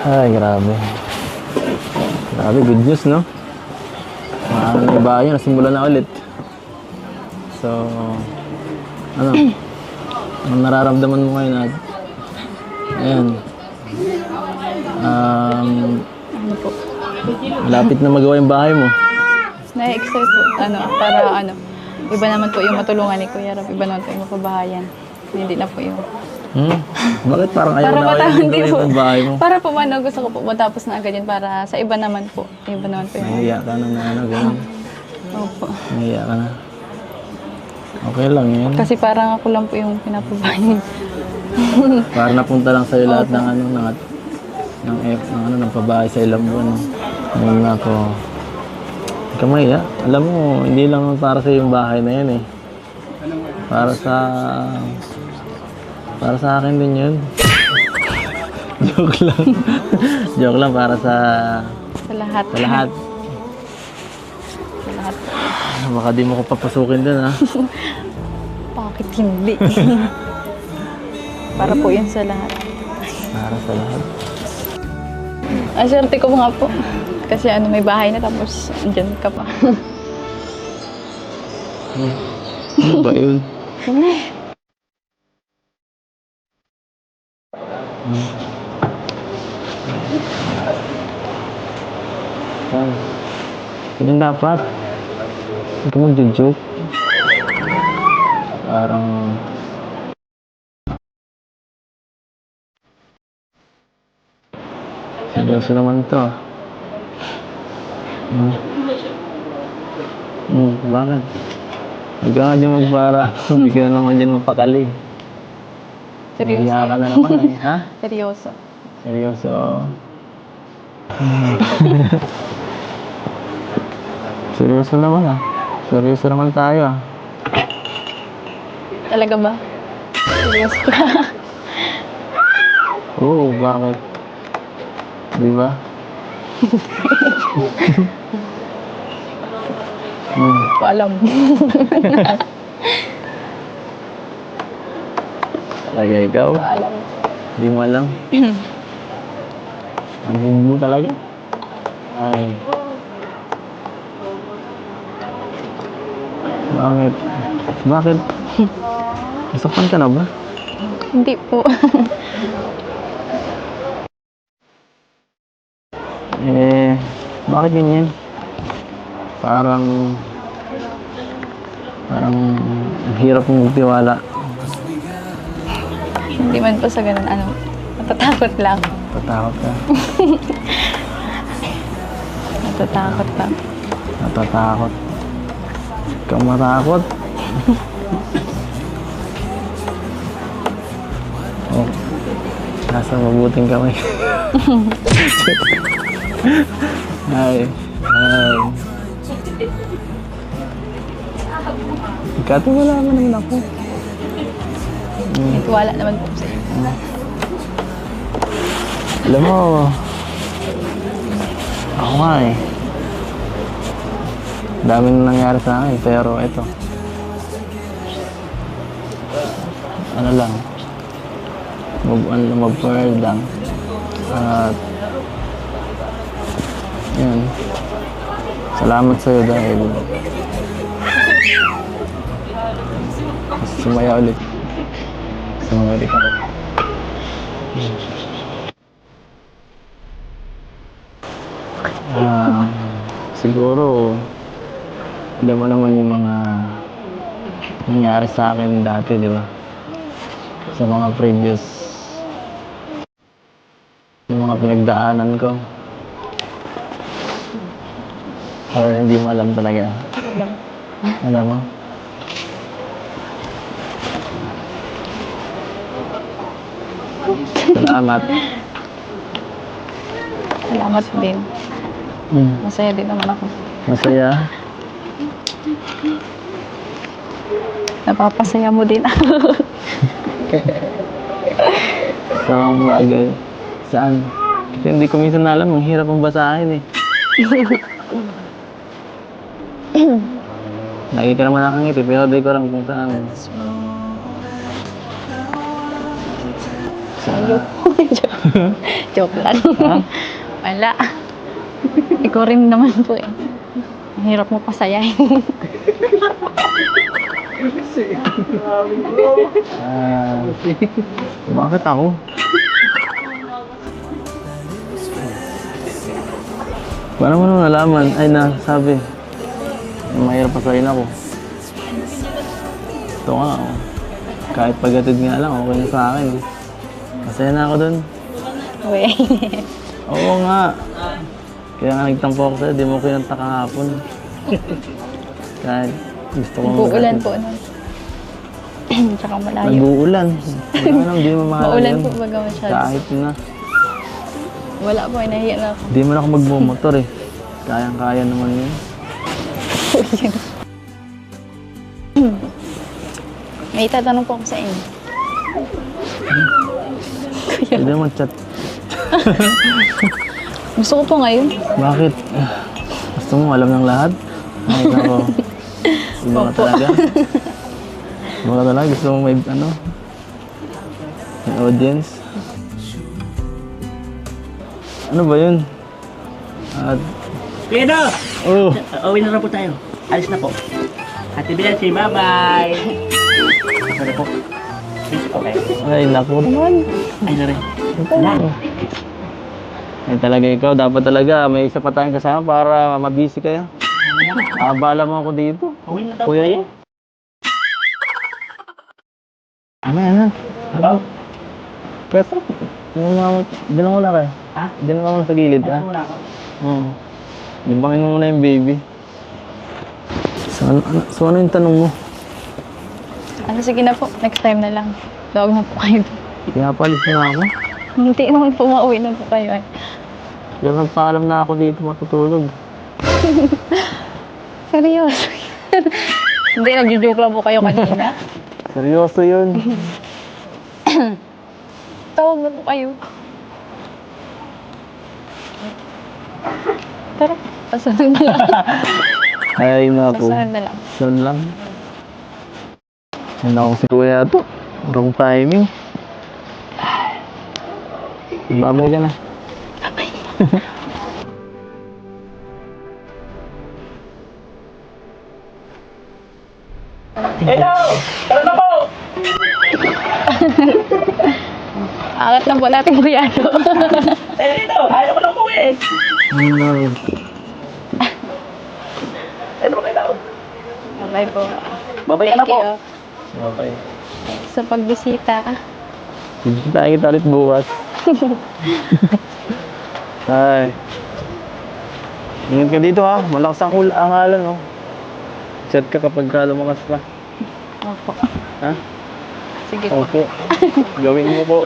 Ay, grabe. Grabe, good news, no? Yung bahay nasimula na ulit. So, ano? Ang nararamdaman mo ngayon at ayan. Ano po? Malapit na magawa yung bahay mo. Na-excite po. Para iba naman po yung matulungan ni Kuya Rab. Iba naman po yung mapabahayan. Hindi na po yung... Bakit parang ayaw Para na kayo matapos gawin yung bahay mo? Para po gusto ko po matapos na agad yun para sa iba naman po. Iba naman po yung... Nahiya ka na gano'n. Opo. Nahiya ka na. Okay lang yan. Kasi parang ako lang po yung pinapabahayan. Para napunta lang sa'yo lahat ng ng pabahay sa ilang buwan. Ngayon nga ako. Kamay, alam mo, hindi lang para sa yung bahay na yan eh. Para sa akin din yun. Joke lang. Joke lang para sa Sa lahat. lahat. Sa lahat. Baka di mo ko papasukin dun ha. Bakit hindi? Para po yun sa lahat. Para sa lahat. Ang swerte ko nga po. Kasi may bahay na tapos andyan ka pa. Ano ba yun? Ganyan dapat. Huwag ka mag-joke. Parang... seryoso naman ito ah. Bakit? Huwag ka nga dyan magpara. Bigyan naman dyan mapakali. Seryoso. Nahiya ka na naman eh, ha? Seryoso. Seryoso. Seryoso naman ah. Seryoso naman tayo ah. Talaga ba? Seryoso ka? Oo, bakit? Di ba? Ko alam. Talaga ikaw? Ko alam. Di mo alam? Ang mo talaga? Ay. Bakit? Bakit? Nasaktan ka na ba? Hindi po. Bakit ganyan? Parang ang hirap mong magtiwala. Hindi man po sa ganun. Natatakot lang. Natatakot ka. Natatakot lang. Natatakot. Huwag kang matakot. Oh, nasa mabuting kamay. Ay. Katiwala mo naman ako. Wala naman po sa iyo. Alam mo, ako nga eh. Dami na nangyari sa akin, pero ito. Ano lang. Move on lang, mag-forward lang. At yun. Salamat sa'yo dahil sumaya ulit. Sumaya ulit ako. Siguro, alam mo naman yung mga nangyari sa akin dati, di ba? Sa mga previous, yung mga pinagdaanan ko. Or hindi mo alam talaga. Alam. Alam mo? Salamat. Salamat din. Masaya din naman ako. Masaya. Napapasaya mo din ako. Saan mo agad? Saan? Kasi hindi ko minsan alam, ang hirap ang basahin eh. Nakikita naman nakangiti, pero di ko alam kung saan. Ayoko. Joke lang. Ha? Wala. Ikaw rin naman po eh. Ang hirap mo pasayahin. Ah, bakit ako? Paano mo nung nalaman? Ay, nasabi. Mahirap pasayin ako. Ito nga, oh. Kahit pagatid nga lang, okay na sa akin. Masaya na ako dun. Uy. Oo nga. Kaya nga nagtampo ako sa'yo, di mo kinanta kahapon. Kahit gusto kong... Uulan po nun. Tsaka malayo. Nag-uulan. Wala nang, di mo mahal Maulan yun. po baga masyado. Kahit na. Wala po, nahiya na ako. Di mo na ako magbumotor eh. Kayang-kaya naman yun. May tatanong po ako sa inyo. Hindi naman chat. Gusto ko po ngayon. Bakit? Gusto mo alam ng lahat? Ay, nako. Iba ka Opo. talaga. Iba ka talaga. Gusto mo may ano? May audience? Ano ba yun? At... Pedro! Oh! Uwi na po tayo. Alis na po. Ate Bilansi, bye-bye! Sorry po. Please po kayo. Ay, naku naman. Ay, sorry. Ay, talaga ikaw. Dapat talaga may isa pa tayong kasama para mabisi kayo. Abala mo ako dito. Uwi na daw. Kuya yan. Ano? Hello? Pwede. Dinan mo na kayo. Ha? Dinan mo na sa gilid, ha? Ano muna ako? Oo. Limbangin mo muna yung baby. So, ano yung tanong mo? Ano, sige na po. Next time na lang. Tawag na po kayo. Pinapalis na ako. Hindi naman po mauwi na po kayo. Kaya nagpaalam na ako dito matutulog. Seryoso. Hindi, nag-joke lang po kayo kanina. Seryoso yun. Tawag na po kayo. Tara, pasunod na lang. Ay, naku. Pasunod na lang. Sun lang. Hindi ako si Kuya to. Wrong timing. Babay ka na. Hello! Tara na po! Angat lang po natin Briano. Eh, dito! Ayaw ko na umuwi! No. Ano ba kayo? Bye po. Babay ka na Thank po! you Okay. sa pagbisita. Hindi tayo kita ulit bukas. Ay. Ingat ka dito ha. Malakas ang angalan no. Chat ka kapag ka lumakas pa. Opo. Ha? Sige po. Opo. Gawin mo po.